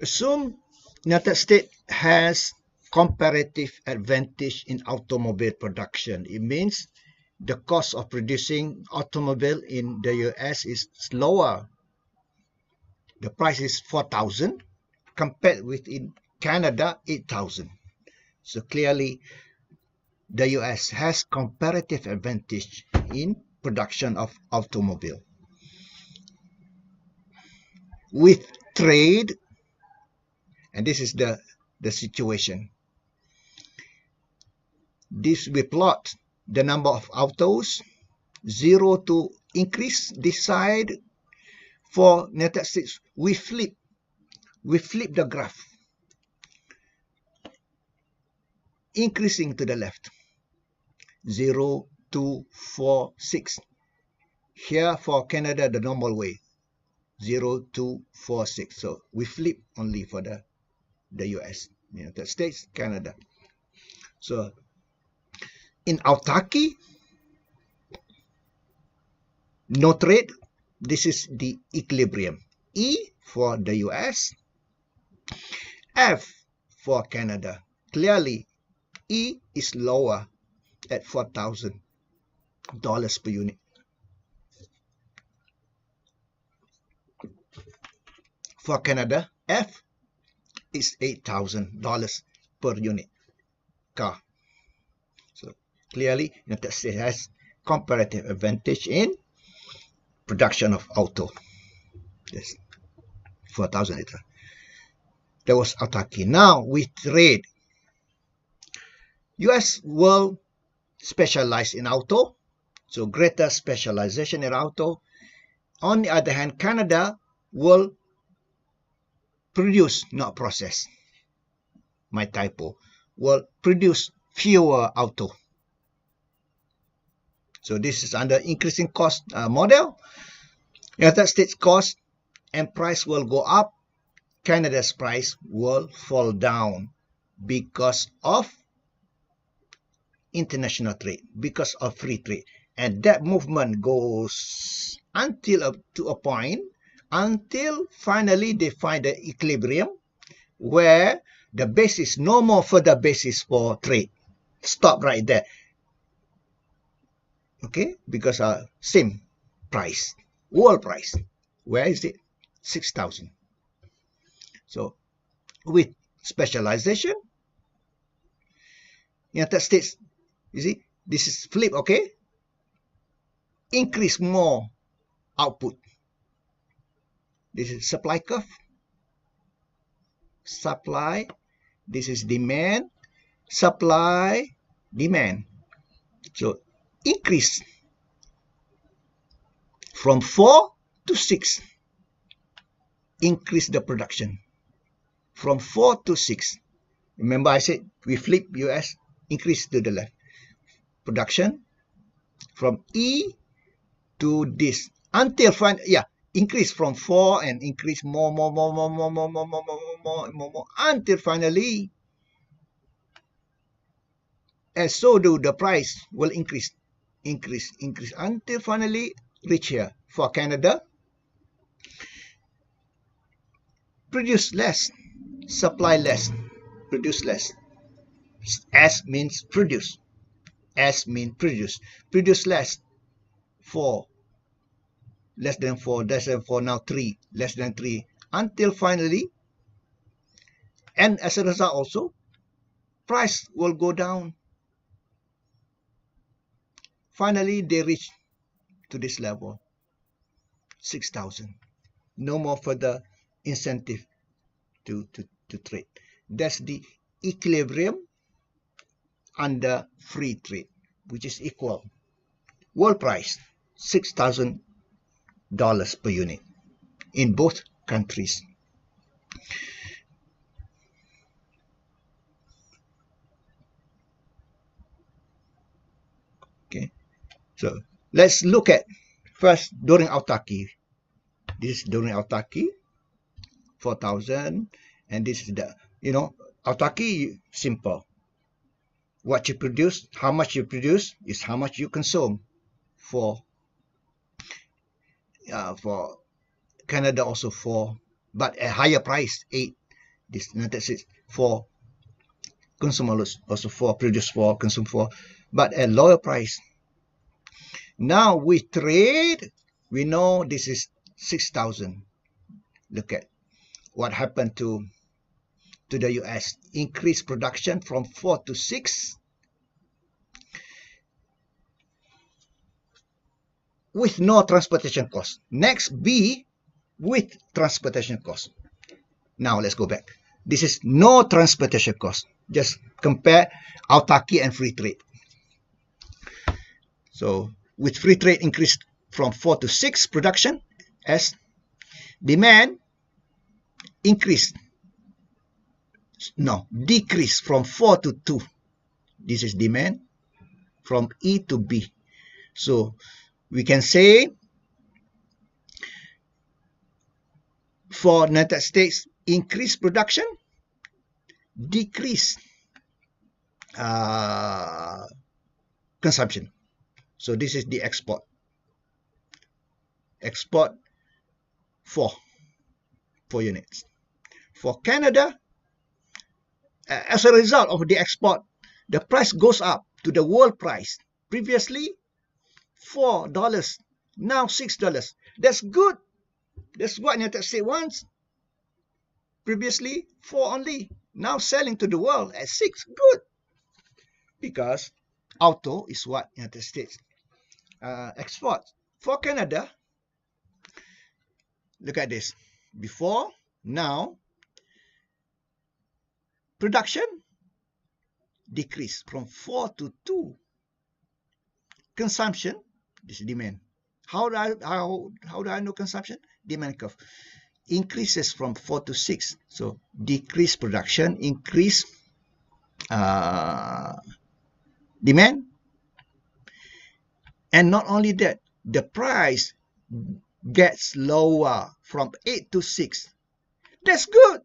Assume United States has comparative advantage in automobile production. It means the cost of producing automobile in the US is lower. The price is 4,000 compared with in Canada 8,000. So clearly the US has comparative advantage in production of automobile. With trade, and this is the situation. This we plot the number of autos, 0 to increase this side. For United States, we flip the graph, increasing to the left, 0, 2, 4, 6. Here for Canada, the normal way, 0, 2, 4, 6. So we flip only for the US, United States, Canada. So in autarky, no trade, this is the equilibrium. E for the US, F for Canada. Clearly, E is lower at $4,000 per unit. For Canada, F is $8,000 per unit car. So clearly, United States has comparative advantage in production of auto. Yes, 4,000 liter. That was autarky. Now with trade, US will specialize in auto, so greater specialization in auto. On the other hand, Canada will produce, not process. My typo. Will produce fewer auto. So this is under increasing cost model. United States cost and price will go up. Canada's price will fall down because of international trade, because of free trade. And that movement goes until up to a point, until finally they find the equilibrium where the basis, no more further basis for trade. Stop right there. Okay, because same price, world price. Where is it? 6,000. So with specialization, United States, you see, this is flip, okay? Increase more output. This is supply curve. Supply, this is demand. Supply, demand. So increase from 4 to 6. Increase the production from 4 to 6. Remember I said we flip US, increase to the left. Production from E to this until increase from 4 and increase more until finally, and so do the price will increase until finally reach here. For Canada, produce less, supply less, produce less. S means produce. S means produce. Produce less. 4. Less than 4. Less than 4. Now 3. Less than 3. Until finally, and as a result also, price will go down. Finally, they reach to this level, 6,000. No more further incentive to trade. That's the equilibrium under free trade, which is equal. World price, $6,000 per unit in both countries. Okay, so let's look at first during autarky. This is during autarky, 4,000, and this is the, autarky, simple. What you produce, how much you produce is how much you consume. For Canada also 4, but a higher price, 8. This United States for consumers, also for produce for, consume for, but at lower price. Now we trade, we know this is 6,000. Look at what happened to the US. Increased production from 4 to 6 with no transportation cost. Next, B with transportation cost. Now let's go back. This is no transportation cost. Just compare autarky and free trade. So with free trade increased from 4 to 6 production, as demand increased, no, decreased from 4 to 2. This is demand from E to B. So we can say for United States, increased production, decreased consumption. So this is the export. Export 4 units. For Canada, as a result of the export, the price goes up to the world price. Previously, $4, now $6. That's good. That's what United States wants. Previously, 4 only. Now selling to the world at 6. Good. Because auto is what United States exports. For Canada, look at this. Before, now, production decreased from 4 to 2. Consumption, this is demand. How do I know consumption? Demand curve increases from 4 to 6. So decrease production, increase demand. And not only that, the price gets lower from 8 to 6. That's good,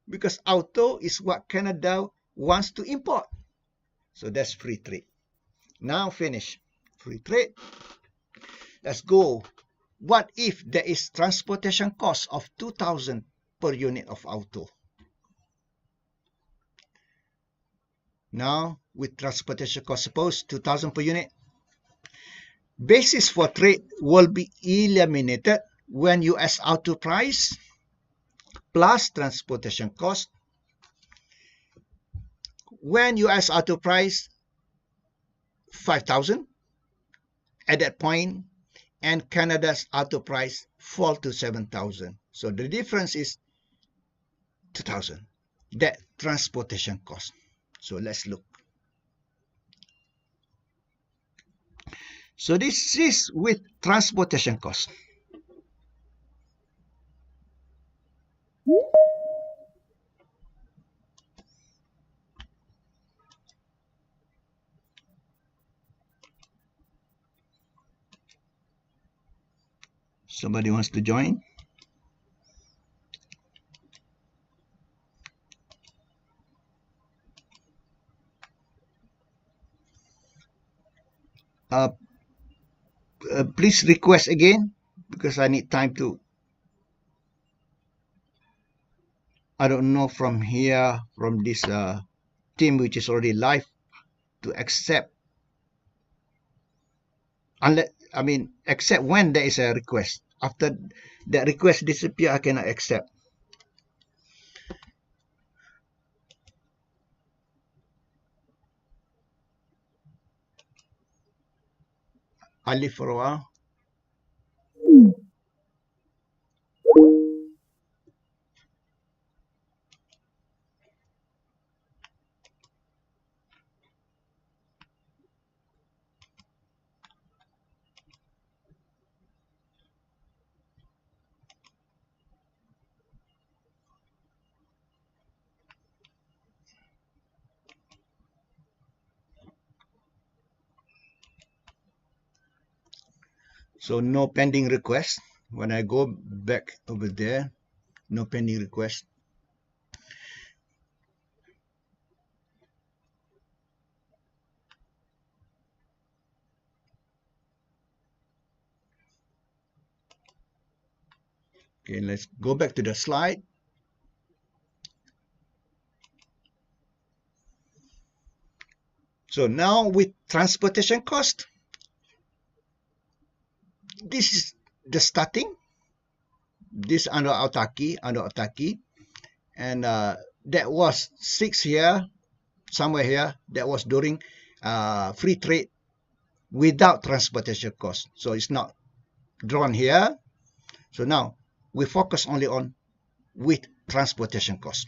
because auto is what Canada wants to import. So that's free trade. Now finish. Free trade. Let's go. What if there is transportation cost of 2,000 per unit of auto? Now, with transportation cost, suppose 2,000 per unit, basis for trade will be eliminated when US auto price plus transportation cost. When US auto price 5,000 at that point, and Canada's auto price fall to 7,000. So the difference is 2,000. That transportation cost. So let's look. So this is with transportation cost. Somebody wants to join? Please request again, because I need time to, I don't know from here, from this team which is already live, to accept, unless, I mean, accept when there is a request. After that request disappear, I cannot accept. I'll leave for a while. So no pending request. When I go back over there, no pending request. Okay, let's go back to the slide. So now with transportation cost, this is the starting. This under autarky, and that was 6 here, somewhere here. That was during free trade without transportation cost. So it's not drawn here. So now we focus only on with transportation cost.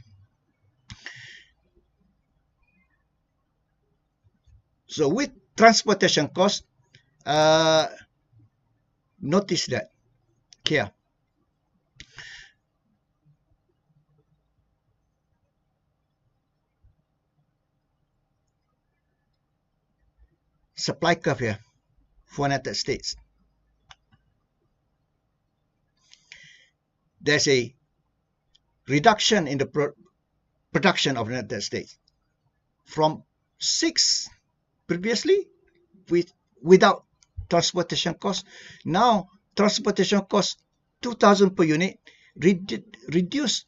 So with transportation cost, notice that here. Supply curve here for United States. There's a reduction in the production of the United States from 6 previously without transportation cost. Now transportation cost 2,000 per unit reduced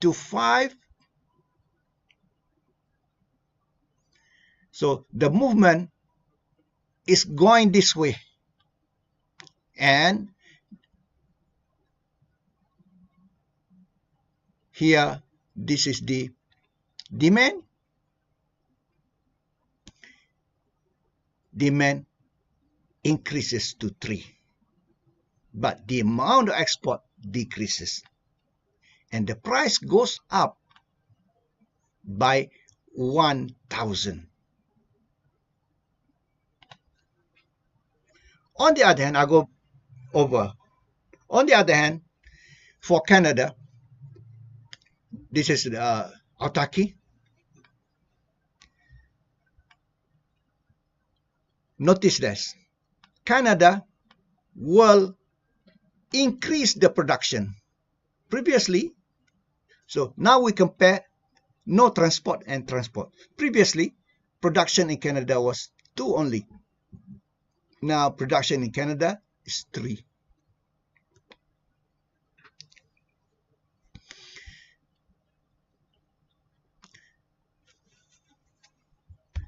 to 5. So the movement is going this way, and here this is the demand increases to 3, but the amount of export decreases, and the price goes up by 1,000. On the other hand, I go over. On the other hand, for Canada, this is the autarky. Notice this. Canada will increase the production previously. So now we compare no transport and transport. Previously, production in Canada was 2 only. Now production in Canada is 3.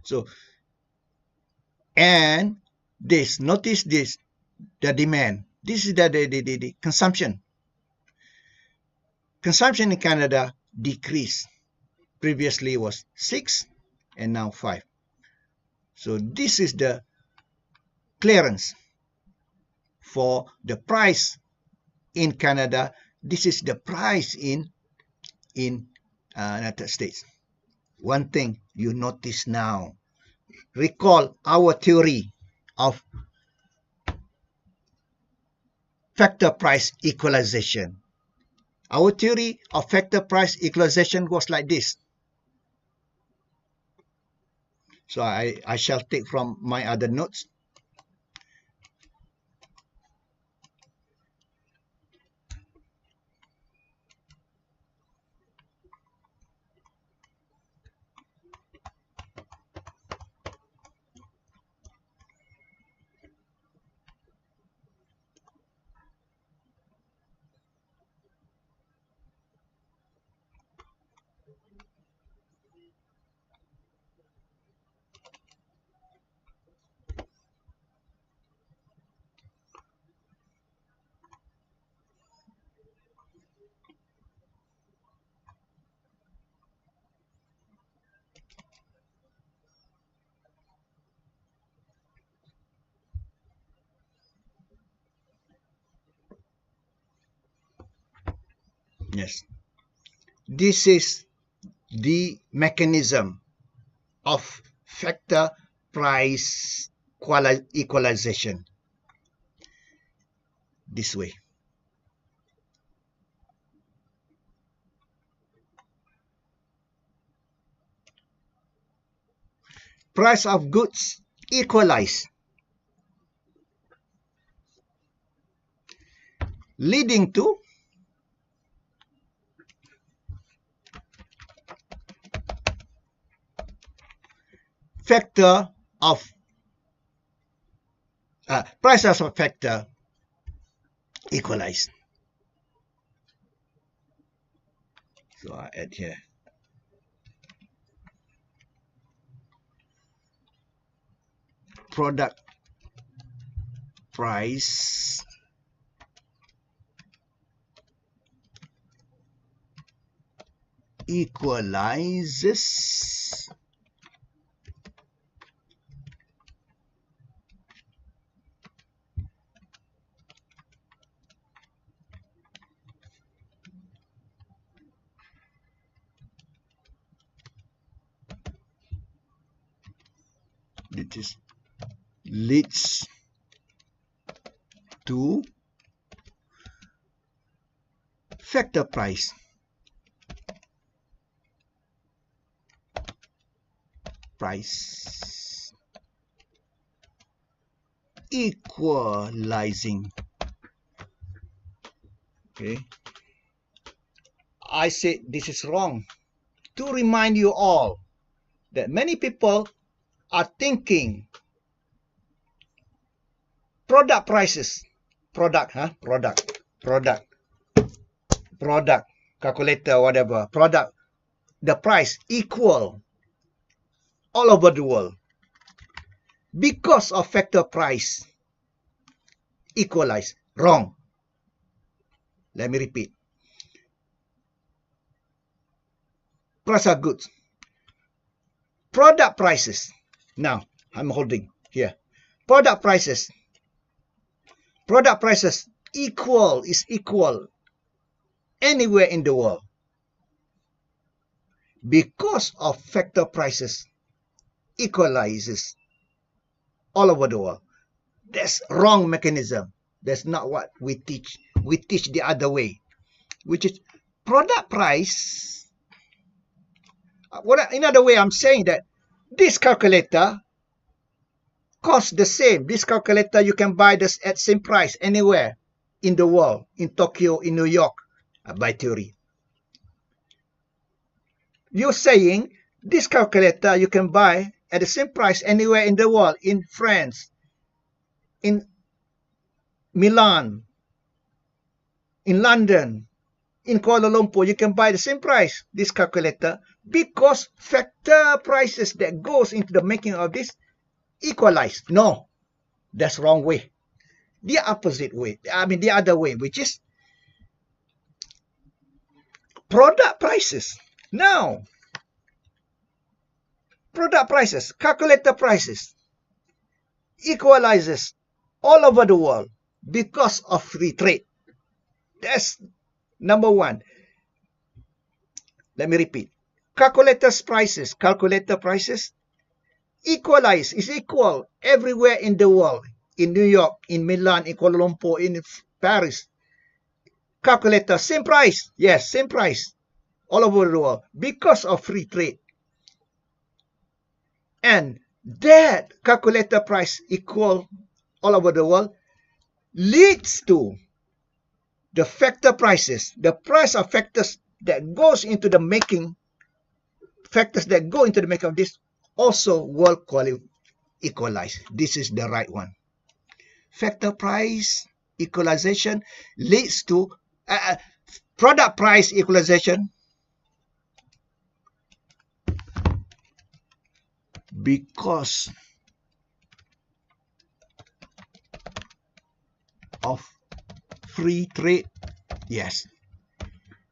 So, and this, notice this, the demand. This is the consumption. Consumption in Canada decreased. Previously was 6 and now 5. So this is the clearance for the price in Canada. This is the price in United States. One thing you notice now, recall our theory of factor price equalization. Our theory of factor price equalization goes like this. So I shall take from my other notes. Yes. This is the mechanism of factor price equalization. This way. Price of goods equalize, leading to factor of prices of factor equalize. So I add here. product price equalizes leads to factor price equalizing. Okay, I said this is wrong to remind you all that many people are thinking product prices, product calculator, whatever, product, the price equal all over the world because of factor price equalize. Wrong. Let me repeat. Price of goods, product prices. Now I'm holding here. Product prices is equal anywhere in the world because of factor prices equalizes all over the world. That's wrong mechanism. That's not what we teach. We teach the other way, which is product price. Another way I'm saying that this calculator costs the same. This calculator you can buy this at same price anywhere in the world, in Tokyo, in New York, by theory. You're saying this calculator you can buy at the same price anywhere in the world, in France, in Milan, in London, in Kuala Lumpur, you can buy the same price, this calculator, because factor prices that goes into the making of this equalize. No, that's wrong way. The opposite way, the other way, which is product prices. Now, product prices, calculator prices, equalizes all over the world because of free trade. That's number one. Let me repeat. Calculator prices equalize, is equal everywhere in the world. In New York, in Milan, in Kuala Lumpur, in Paris. Calculator, same price. Yes, same price. All over the world because of free trade. And that calculator price equal all over the world leads to the factor prices, the price of factors that goes into the making, factors that go into the making of this also will equalize. This is the right one. Factor price equalization leads to product price equalization because of free trade. Yes,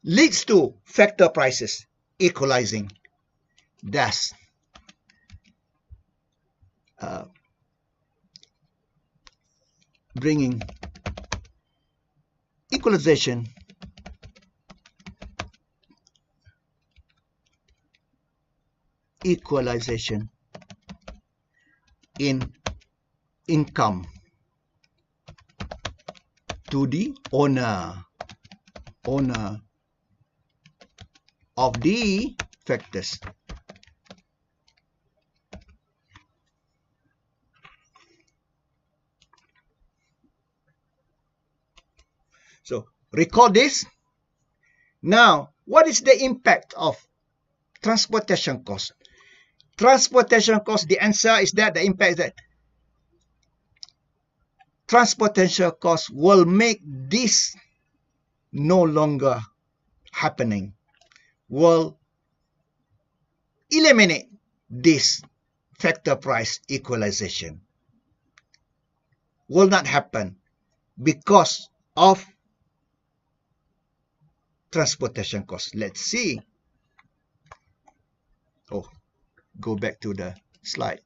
leads to factor prices equalizing. Thus, bringing equalization in income to the owner of the factors. So recall this. Now, what is the impact of transportation cost? Transportation cost, the answer is that the impact is that transportation cost will make this no longer happening, will eliminate this factor price equalization. will not happen because of transportation cost. Let's see. Oh, go back to the slide.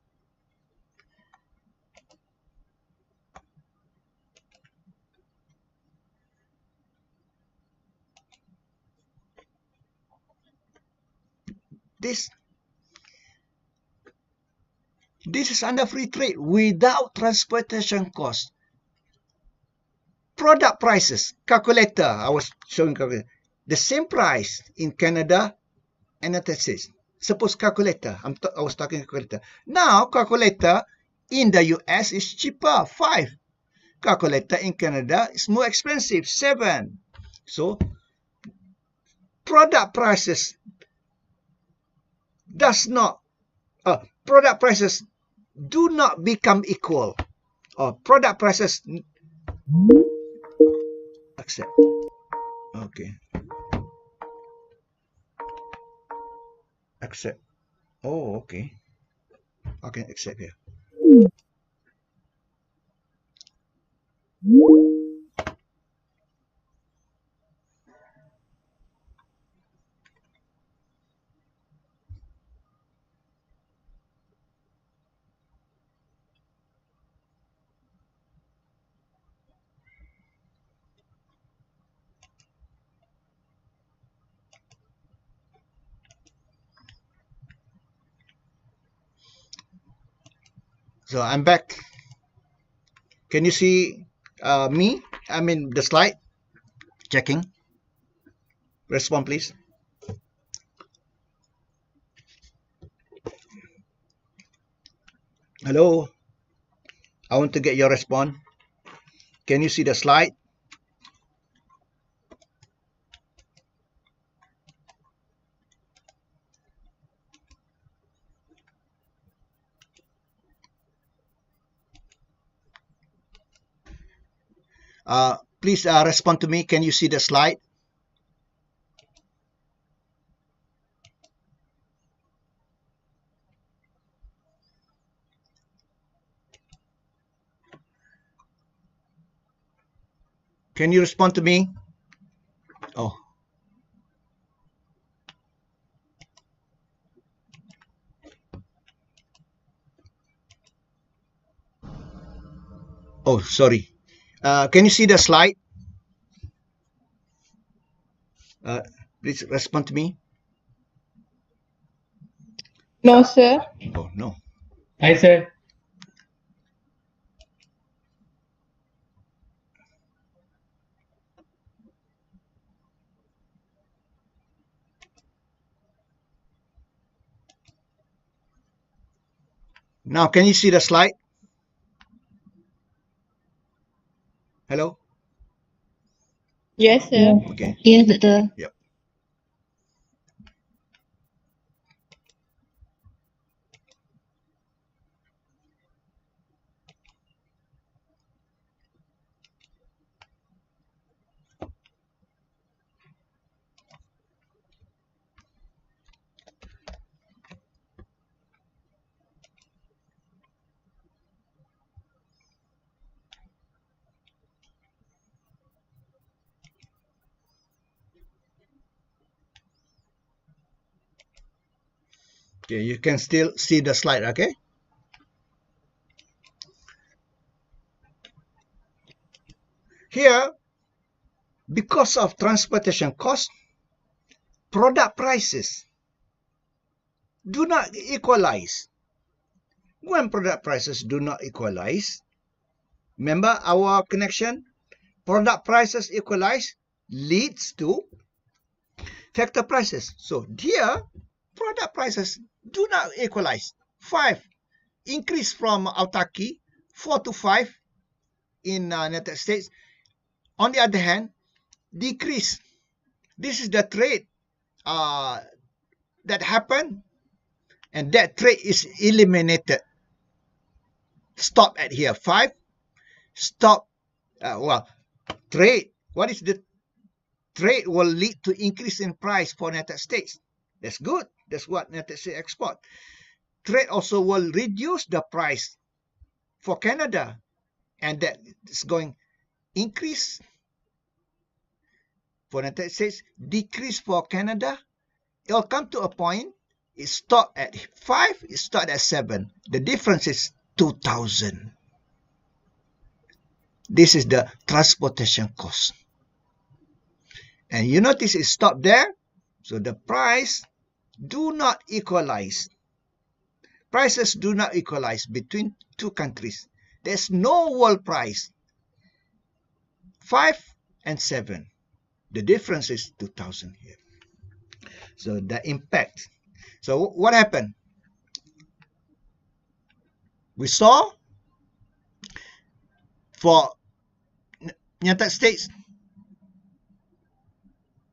This is under free trade without transportation cost. Product prices, calculator, I was showing calculator. The same price in Canada and United States. Suppose calculator, I was talking calculator. Now calculator in the US is cheaper, 5. Calculator in Canada is more expensive, 7. So product prices do not become equal, or product prices accept. Okay. Accept. Oh, okay. I can accept here. So I'm back. Can you see me? I mean the slide. Checking. Respond, please. Hello. I want to get your response. Can you see the slide? Please respond to me. Can you see the slide? Can you respond to me? Oh. Oh, sorry. Can you see the slide? Please respond to me. No, sir. Oh, no. Hi, sir. Now, can you see the slide? Hello? Yes, sir. Okay. Yes, betul. Yep. Okay, you can still see the slide, okay? Here, because of transportation cost, product prices do not equalize. When product prices do not equalize, remember our connection? Product prices equalize leads to factor prices. So here, product prices do not equalize. 5 increase from Autaki, 4 to 5 in United States. On the other hand, decrease. This is the trade that happened, and that trade is eliminated. Stop at here. 5. Stop. Trade. What is the trade will lead to increase in price for United States. That's good. That's what United States export. Trade also will reduce the price for Canada. and that is going increase for the United States, decrease for Canada. It will come to a point, it stopped at 5, it started at 7. The difference is 2,000. This is the transportation cost. And you notice it stopped there. So the price do not equalize. Prices do not equalize between two countries. There's no world price. 5 and 7. The difference is 2,000 here. So the impact. So what happened? We saw for United States,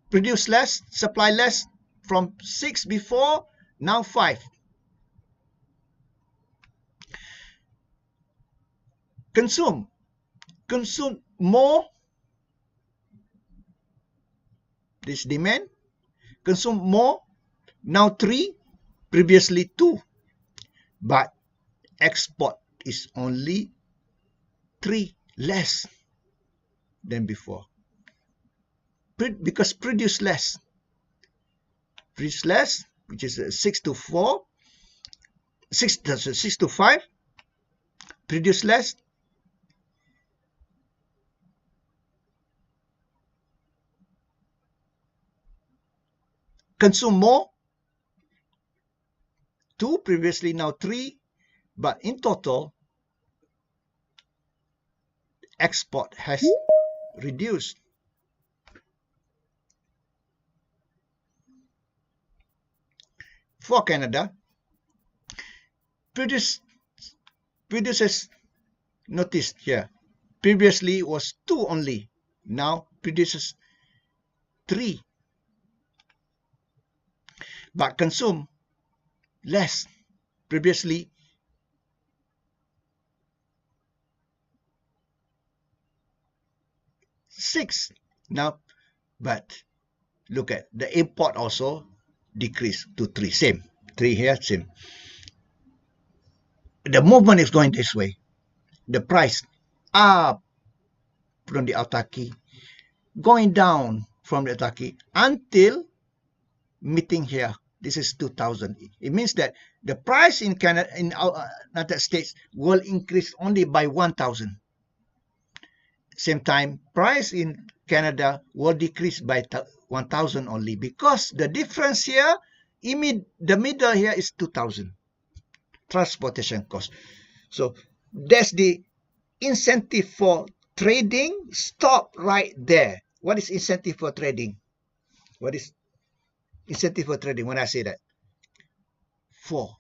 produce less, supply less, from 6 before, now 5. Consume more, this demand, consume more, now 3, previously 2, but export is only 3 less than before, because produce less, which is 6 to 4, 6 to 5, produce less, consume more, 2, previously now 3, but in total, export has reduced. For Canada, produces, notice here, previously was 2 only, now produces 3, but consume less, previously 6 now, but look at the import also decreased to 3, same, 3 here, same. The movement is going this way. The price up from the autarky, going down from the autarky until meeting here. This is 2,000. It means that the price in Canada, in United States, will increase only by 1,000. Same time, price in Canada will decrease by 1,000 only, because the difference here, the middle here is 2,000. Transportation cost. So that's the incentive for trading. Stop right there. What is incentive for trading? What is incentive for trading when I say that? More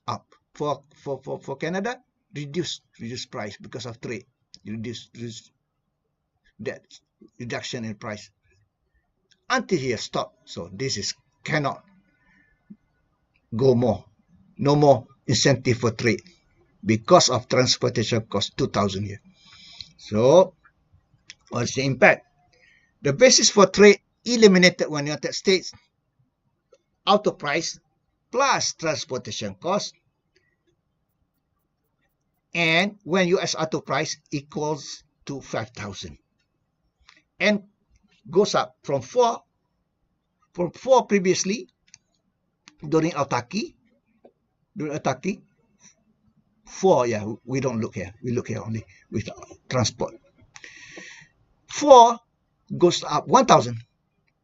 up. For Canada, reduce price because of trade. Reduce that reduction in price until here stop. So this is cannot go more. No more incentive for trade because of transportation cost 2,000 here. So what's the impact? The basis for trade eliminated when United States auto price plus transportation cost, and when US auto price equals to 5,000 and goes up from 4 previously during autarky. 4, yeah, we don't look here. We look here only with transport. 4 goes up 1,000.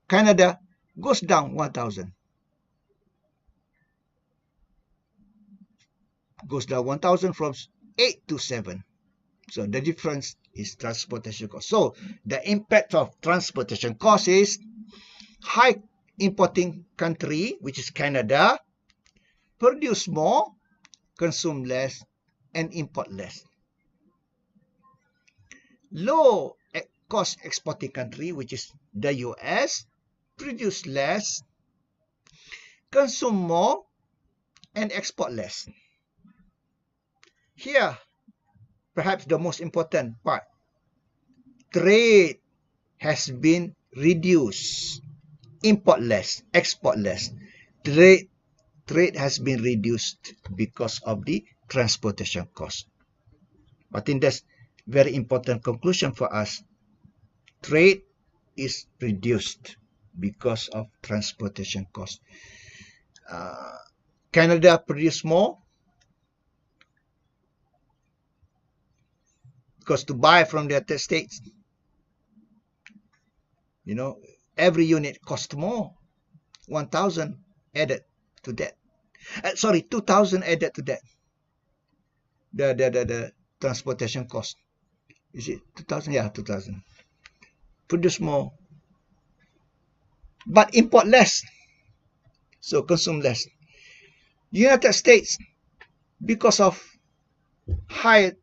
Canada goes down 1,000. Goes down 1,000 from 8 to 7. So the difference is transportation cost. So the impact of transportation cost is high importing country, which is Canada, produce more, consume less, and import less. Low cost exporting country, which is the US, produce less, consume more, and export less. Here, perhaps the most important part, trade has been reduced. Import less, export less. Trade trade has been reduced because of the transportation cost. I think that's very important conclusion for us. Trade is reduced because of transportation cost. Canada produce more because to buy from the United States, you know, every unit costs more. 1,000 added to that. Sorry, 2,000 added to that. The transportation cost. Is it 2,000? Yeah, 2,000. Produce more, but import less, so consume less. United States, because of high,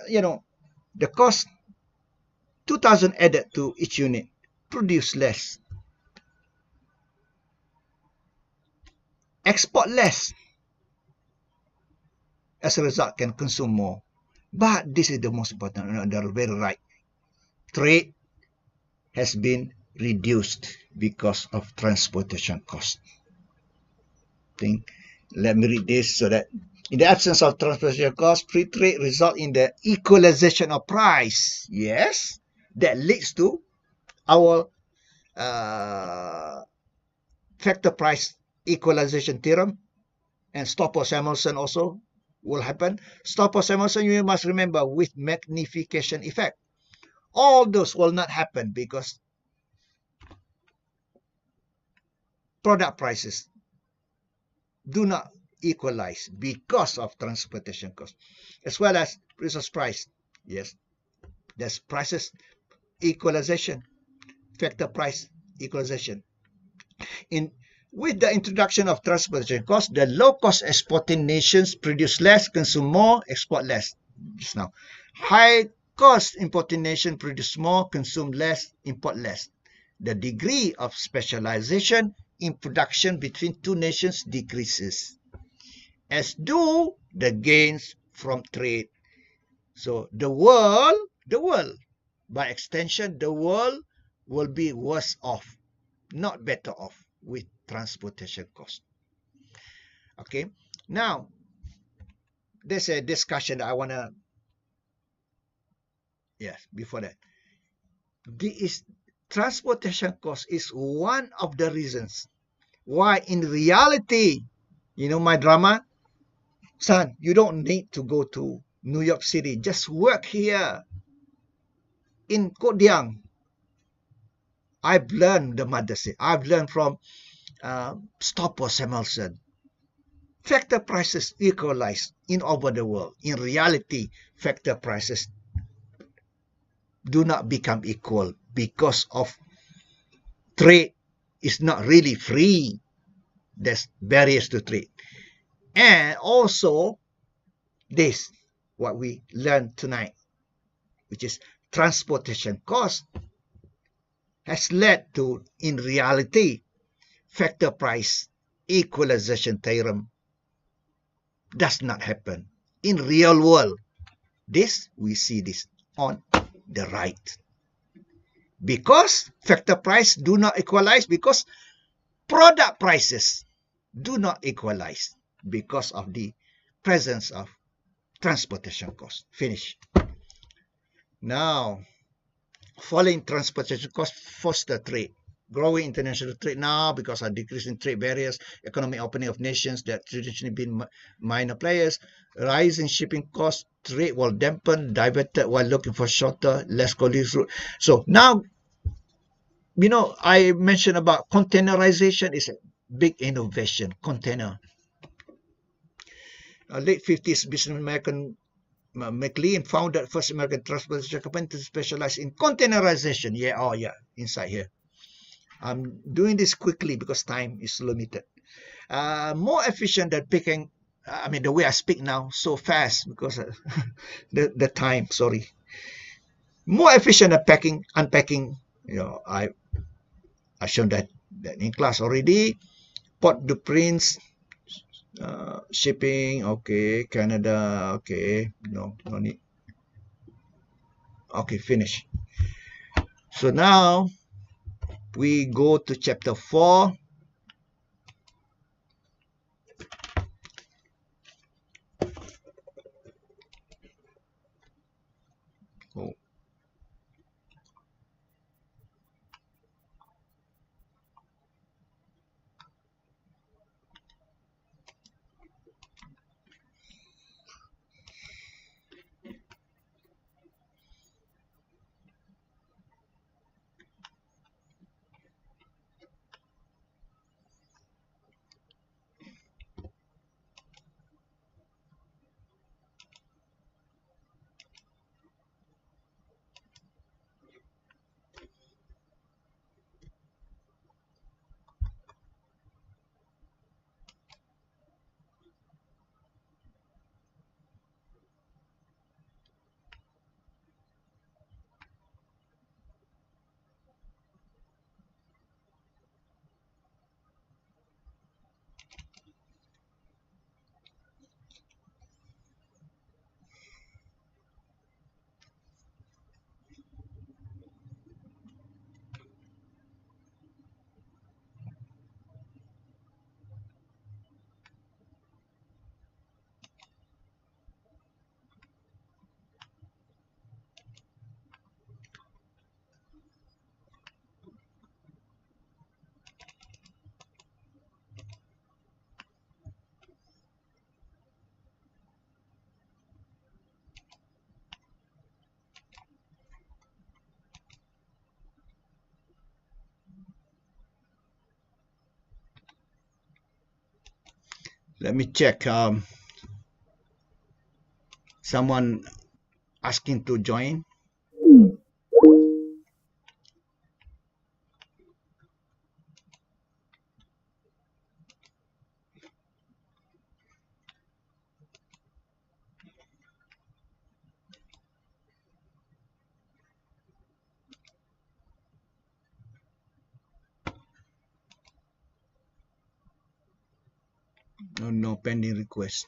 the cost, 2,000 added to each unit, produce less, export less. As a result, can consume more. But this is the most important, they're very right. Trade has been reduced because of transportation cost. Let me read this so that in the absence of transportation cost, free trade result in the equalization of price. Yes, that leads to our factor price equalization theorem, and Stopper-Samuelson also will happen. Stopper-Samuelson, you must remember, with magnification effect. All those will not happen because product prices do not equalize because of transportation cost, as well as resource price. Yes, there's prices equalization, factor price equalization. With the introduction of transportation cost, the low-cost exporting nations produce less, consume more, export less. Just now, high-cost importing nations produce more, consume less, import less. The degree of specialization in production between two nations decreases, as do the gains from trade. So the world, by extension, the world will be worse off, not better off with transportation cost. Okay, now there's a discussion that I want to, before that, transportation cost is one of the reasons why in reality, my drama, son, you don't need to go to New York City, just work here in Kodiang. I've learned, the mother said, I've learned from Stopper-Samuelson. Factor prices equalize in over the world. In reality, factor prices do not become equal because of trade is not really free. There's barriers to trade. And also, this, what we learned tonight, which is transportation cost, has led to, in reality, factor price equalization theorem does not happen in real world. We see this on the right. Because factor price do not equalize, because product prices do not equalize because of the presence of transportation cost. Finish. Now, falling transportation cost foster trade. Growing international trade now because of decreasing trade barriers, economic opening of nations that traditionally been minor players, rising shipping costs, trade will dampen, diverted while looking for shorter, less costly route. So now, I mentioned about containerization is a big innovation. Container. Late 50s, businessman American McLean founded first American transportation company to specialize in containerization. Inside here. I'm doing this quickly because time is limited. More efficient than picking, the way I speak now, so fast because the time, sorry. More efficient than unpacking, I shown that in class already. Port-au-Prince, shipping, okay. Canada, okay. No need. Okay, finish. So now, we go to chapter 4. Let me check. Someone asking to join. No pending request.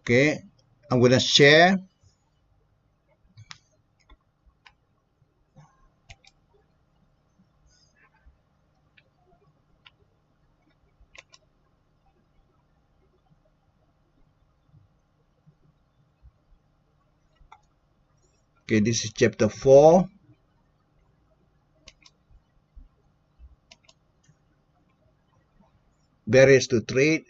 Okay. I'm gonna share. Okay, this is chapter 4. Barriers to trade.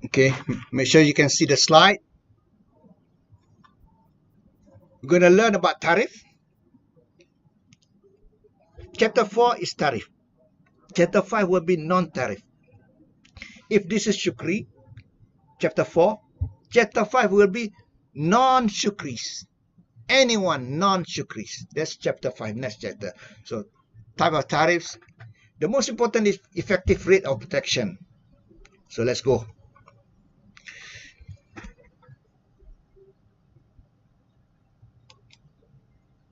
Okay, make sure you can see the slide. We're going to learn about tariff. Chapter 4 is tariff. Chapter 5 will be non-tariff. If this is Shukri, chapter 4, chapter 5 will be non-Shukris. Anyone non-Shukris. That's chapter 5, next chapter. So, type of tariffs. The most important is effective rate of protection. So, let's go.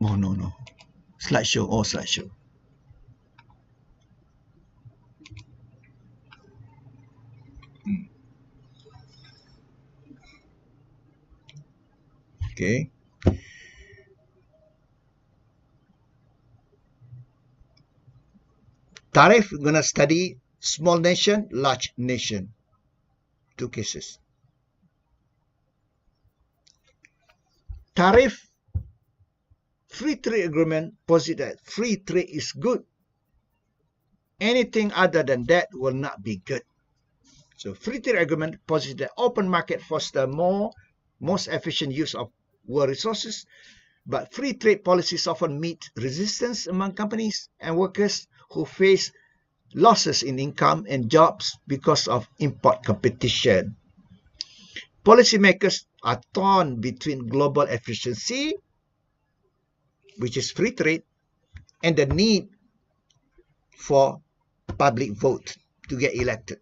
Oh, no. Slideshow, slideshow. Okay. Tariff, we're going to study small nation, large nation. 2 cases. Tariff, free trade agreement posits that free trade is good. Anything other than that will not be good. So free trade agreement posits that open market fosters most efficient use of world resources, but free trade policies often meet resistance among companies and workers who face losses in income and jobs because of import competition. Policymakers are torn between global efficiency, which is free trade, and the need for public vote to get elected.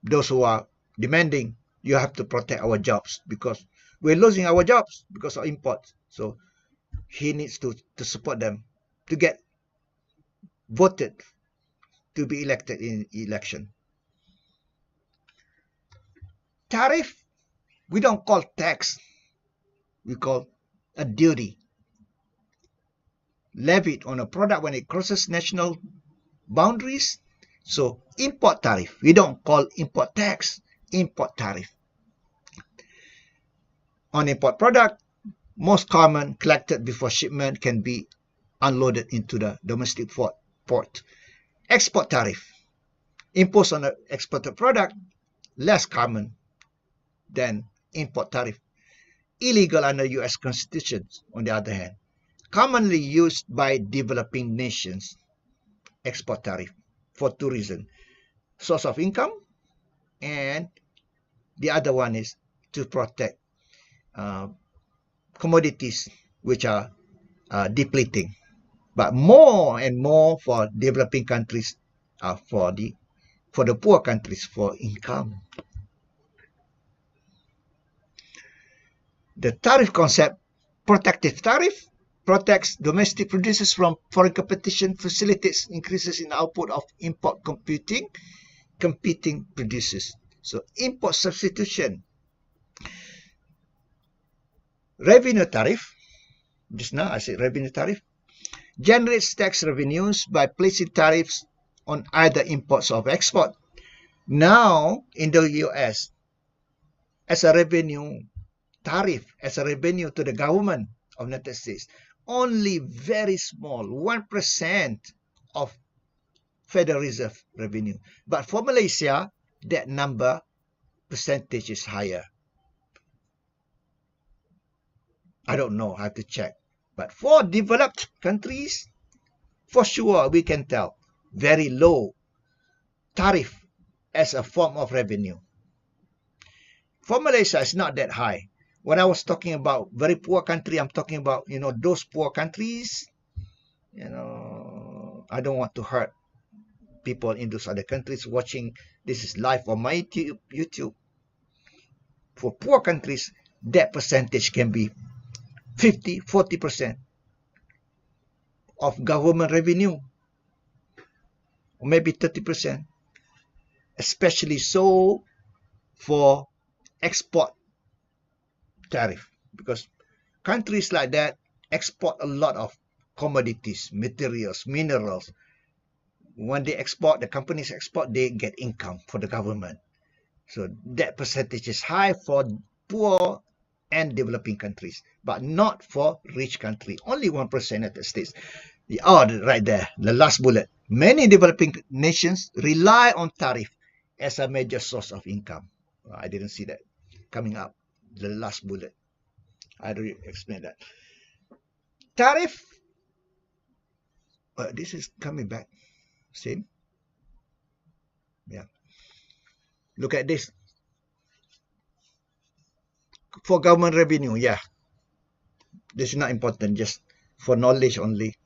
Those who are demanding, you have to protect our jobs because we're losing our jobs because of imports. So he needs to support them to get voted to be elected in election. Tariff, we don't call tax, we call a duty levied on a product when it crosses national boundaries So import tariff, we don't call import tax, import tariff. On import product, most common collected before shipment can be unloaded into the domestic port. Export tariff, imposed on the exported product, less common than import tariff. Illegal under U.S. Constitution, on the other hand. Commonly used by developing nations, export tariff, for two reasons. Source of income, and the other one is to protect commodities which are depleting. But more and more for developing countries, for the poor countries, for income. The tariff concept, protective tariff, protects domestic producers from foreign competition, facilitates increases in output of import competing producers. So import substitution. Revenue tariff, just now I said revenue tariff, generates tax revenues by placing tariffs on either imports or export. Now, in the US, as a revenue tariff, as a revenue to the government of the United States, only very small, 1% of Federal Reserve revenue. But for Malaysia, that number, percentage is higher. I don't know, I have to check. But for developed countries, for sure, we can tell, very low tariff as a form of revenue. For Malaysia, it's not that high. When I was talking about very poor country, I'm talking about, those poor countries. I don't want to hurt people in those other countries watching. This is live on my YouTube. For poor countries, that percentage can be 50, 40% of government revenue, or maybe 30%. Especially so for export tariff, because countries like that export a lot of commodities, materials, minerals. When they export, the companies export, they get income for the government. So that percentage is high for poor and developing countries, but not for rich country. Only 1% United States. Right there, the last bullet. Many developing nations rely on tariff as a major source of income. I didn't see that coming up. The last bullet. I already explained that. Tariff. This is coming back. Same. Yeah. Look at this. For government revenue, yeah. This is not important, just for knowledge only.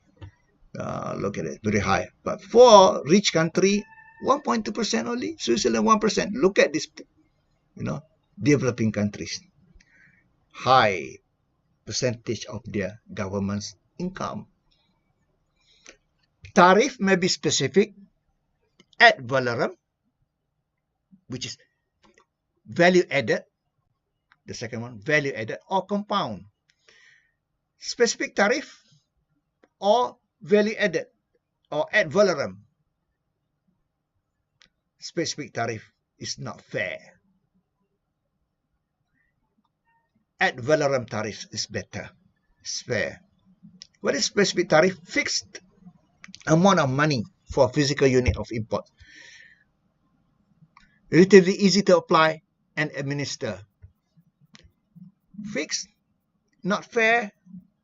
Look at it, very high. But for rich country, 1.2% only. Switzerland, 1%. Look at this, developing countries. High percentage of their government's income. Tariff may be specific, ad valorem, which is value added. The second one, value added, or compound. Specific tariff or value added or ad valorem. Specific tariff is not fair. Ad valorem tariff is better. It's fair. What is specific tariff? Fixed amount of money for a physical unit of import. Relatively easy to apply and administer. Fixed, not fair.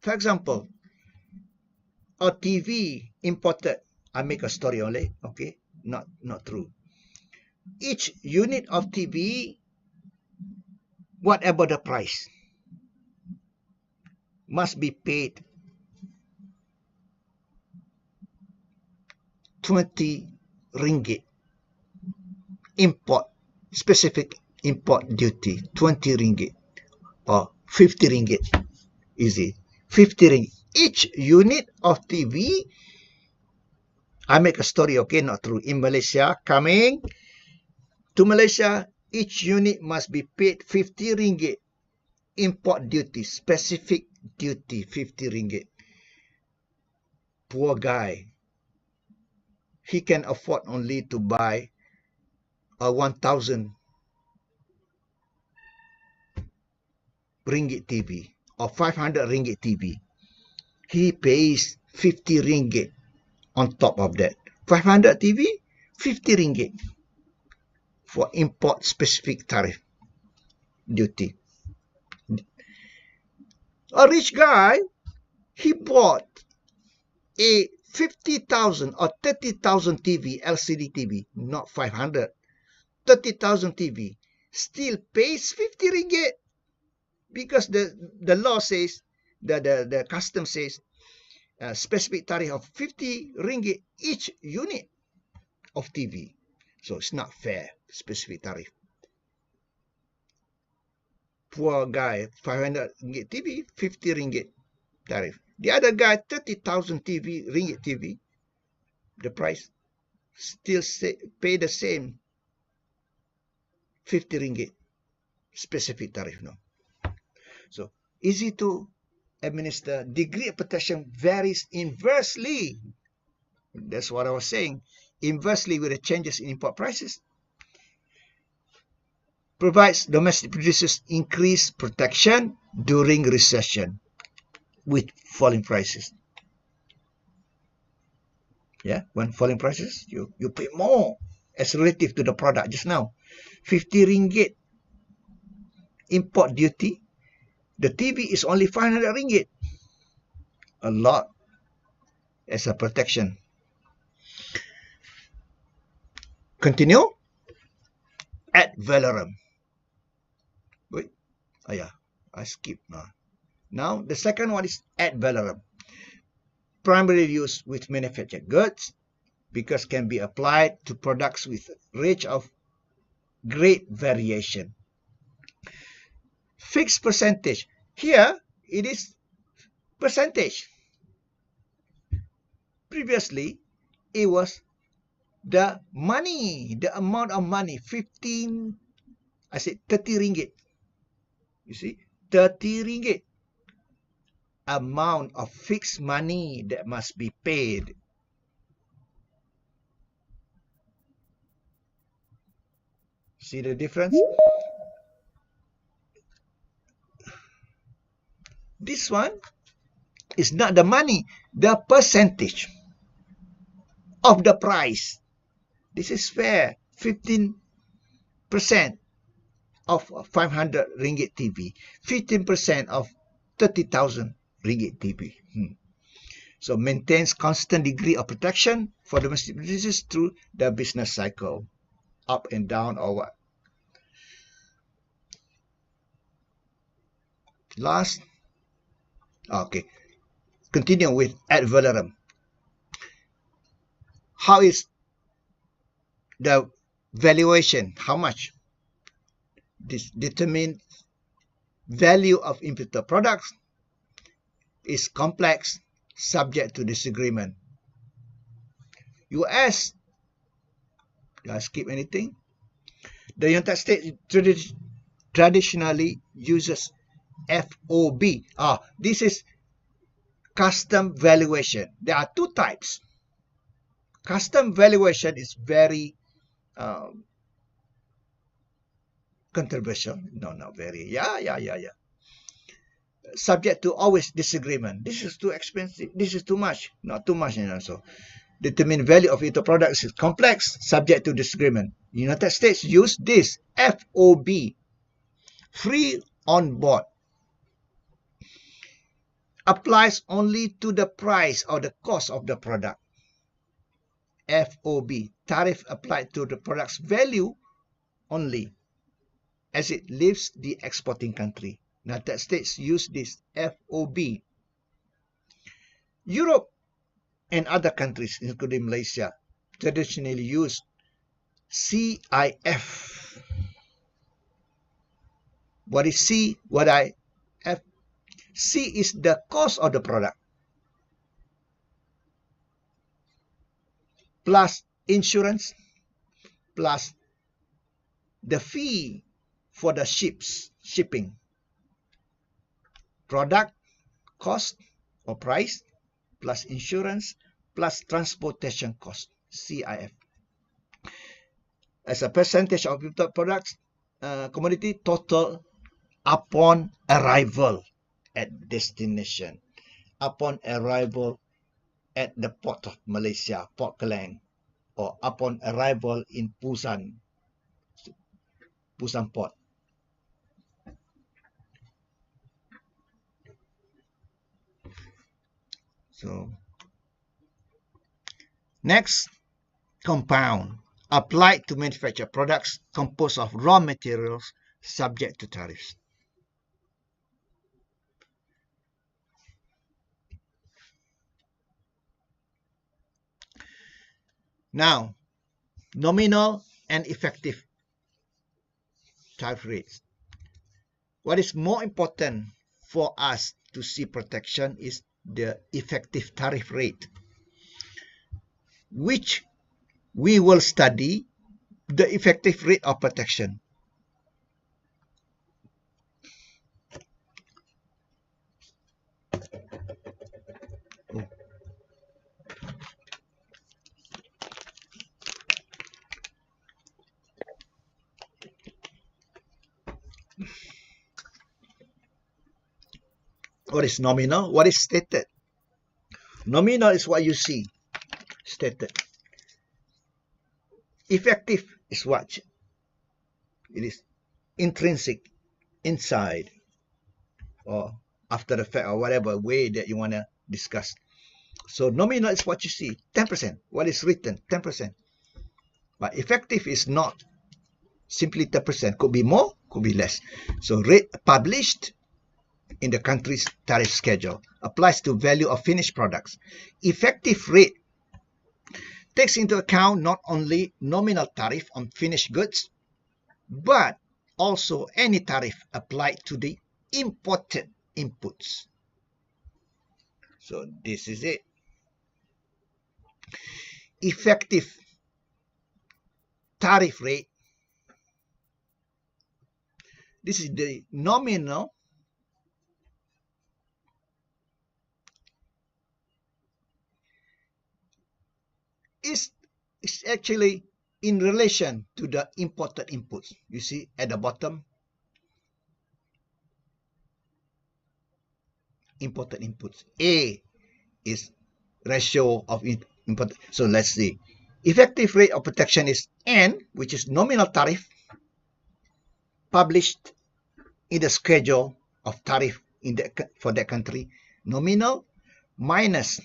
For example, a TV imported. I make a story only, okay? Not true. Each unit of TV, whatever the price, must be paid 20 ringgit. Import, specific import duty, 20 ringgit or 50 ringgit. Easy. 50 ringgit. Each unit of TV, I make a story, okay, not true. In Malaysia, coming to Malaysia, each unit must be paid 50 ringgit. Import duty, specific duty, 50 ringgit. Poor guy. he can afford only to buy a 1,000 ringgit TV or 500 ringgit TV. He pays 50 ringgit on top of that. 500 TV, 50 ringgit for import specific tariff duty. A rich guy, he bought a 50,000 or 30,000 TV, LCD TV, not 500, 30,000 TV, still pays 50 ringgit because the law says, the custom says, specific tariff of 50 ringgit each unit of TV. So it's not fair, specific tariff. Poor guy, 500 ringgit TV, 50 ringgit tariff. The other guy, 30,000 ringgit TV, the price still pay the same 50 ringgit specific tariff. No. So easy to administer. Degree of protection varies inversely. That's what I was saying. Inversely with the changes in import prices. Provides domestic producers increased protection during recession with falling prices. Yeah, when falling prices, you pay more as relative to the product. Just now, 50 ringgit import duty. The TV is only 500 ringgit. A lot as a protection. Continue. Ad valorem. Wait. Oh yeah, I skipped now. Now, the second one is ad valorem. Primarily used with manufactured goods because can be applied to products with range of great variation. Fixed percentage. Here, it is percentage. Previously, it was the money, the amount of money, 30 ringgit. You see, 30 ringgit. Amount of fixed money that must be paid. See the difference? This one is not the money, the percentage of the price. This is fair. 15% of 500 ringgit TV, 15% of 30,000 ringgit TV. So maintains constant degree of protection for domestic producers through the business cycle, up and down or what. Last, okay, continue with ad valorem. How is the valuation? How much? This determines value of imported products is complex, subject to disagreement. US, did I skip anything? The United States traditionally uses FOB. This is custom valuation. There are two types. Custom valuation is very controversial. No, not very. Yeah. Subject to always disagreement. This is too expensive. This is too much. Not too much. So determine value of your products is complex, subject to disagreement. United States use this FOB, free on board. Applies only to the price or the cost of the product. FOB, tariff applied to the product's value only as it leaves the exporting country. United States use this FOB. Europe and other countries, including Malaysia, traditionally use CIF. What is C? What I F? C is the cost of the product plus insurance plus the fee for the shipping. Product cost or price plus insurance plus transportation cost. CIF. As a percentage of imported products, commodity total upon arrival at destination. Upon arrival at the port of Malaysia, Port Klang, or upon arrival in Busan port. So, next, compound, applied to manufacture products composed of raw materials subject to tariffs. Now, nominal and effective tariff rates. What is more important for us to see protection is the effective tariff rate, which we will study the effective rate of protection. What is nominal? What is stated? Nominal is what you see, stated. Effective is what? It is intrinsic, inside, or after the fact, or whatever way that you want to discuss. So nominal is what you see, 10%. What is written, 10%. But effective is not simply 10%. Could be more, could be less. So rate published in the country's tariff schedule applies to value of finished products. Effective rate takes into account not only nominal tariff on finished goods, but also any tariff applied to the imported inputs. So this is it. Effective tariff rate. This is the nominal is actually in relation to the imported inputs. You see at the bottom, imported inputs. A is ratio of import. So let's see. Effective rate of protection is N, which is nominal tariff, published in the schedule of tariff in for that country. Nominal minus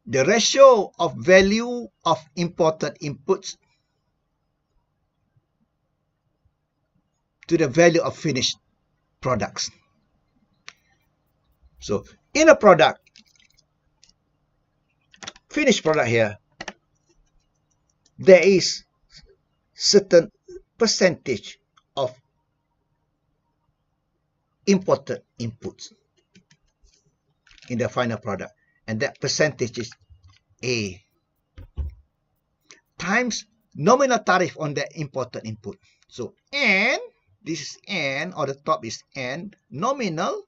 the ratio of value of imported inputs to the value of finished products. So in a product, finished product here, there is certain percentage of imported inputs in the final product, and that percentage is A times nominal tariff on the imported input. So N, this is N, or the top is N, nominal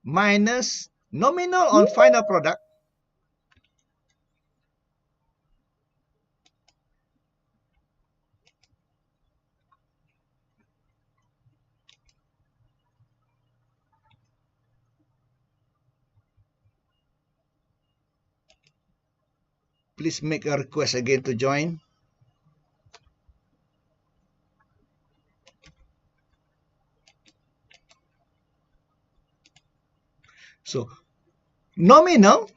minus nominal on final product please make a request again to join. So nominal,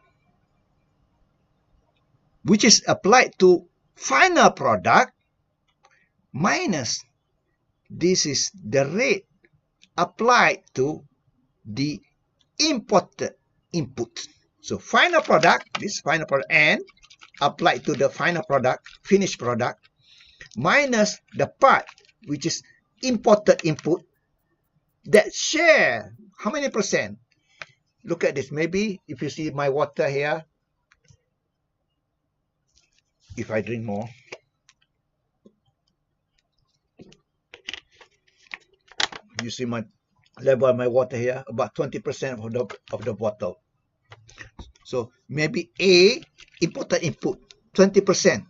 which is applied to final product, minus this is the rate applied to the imported input. So final product, this final product, and applied to the final product, finished product, minus the part which is imported input that share how many percent? Look at this. Maybe if you see my water here, if I drink more, you see my level of my water here, about 20% of the bottle. So maybe A, imported input, 20%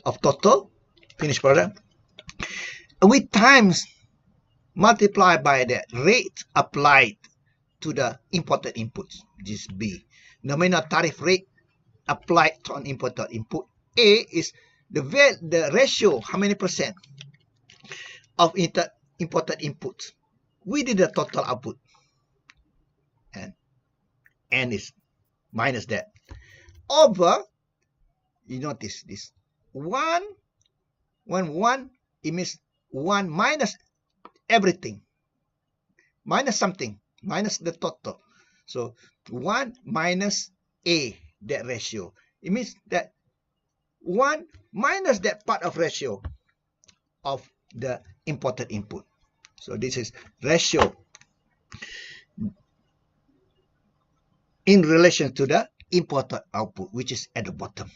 of total finished product. With times multiplied by the rate applied to the imported inputs, which is B. Nominal tariff rate applied to an imported input. A is the ratio, how many percent of imported inputs within the total output. And N is minus that. Over, you notice this, 1, it means 1 minus everything, minus something, minus the total. So 1 minus A, that ratio. It means that 1 minus that part of ratio of the imported input. So this is ratio in relation to the imported output, which is at the bottom.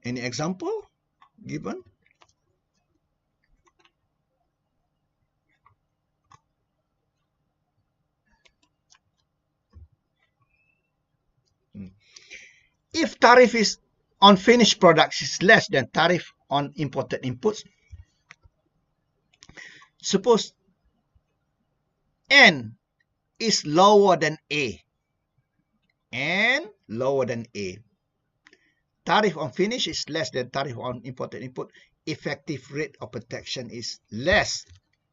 Any example given? If tariff is on finished products is less than tariff on imported inputs, suppose N is lower than A. N lower than A. Tariff on finish is less than tariff on imported input. Effective rate of protection is less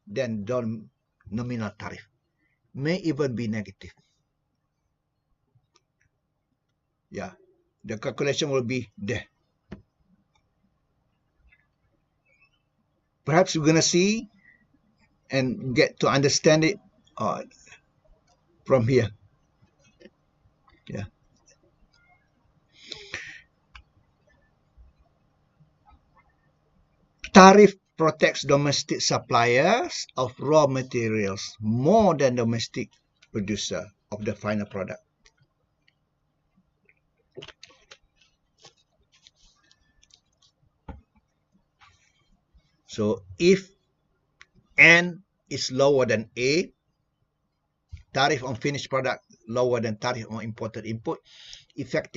than the nominal tariff. May even be negative. Yeah, the calculation will be there. Perhaps we're going to see and get to understand it from here. Yeah. Tariff protects domestic suppliers of raw materials more than domestic producer of the final product. So if N is lower than A, tariff on finished product lower than tariff on imported input, effective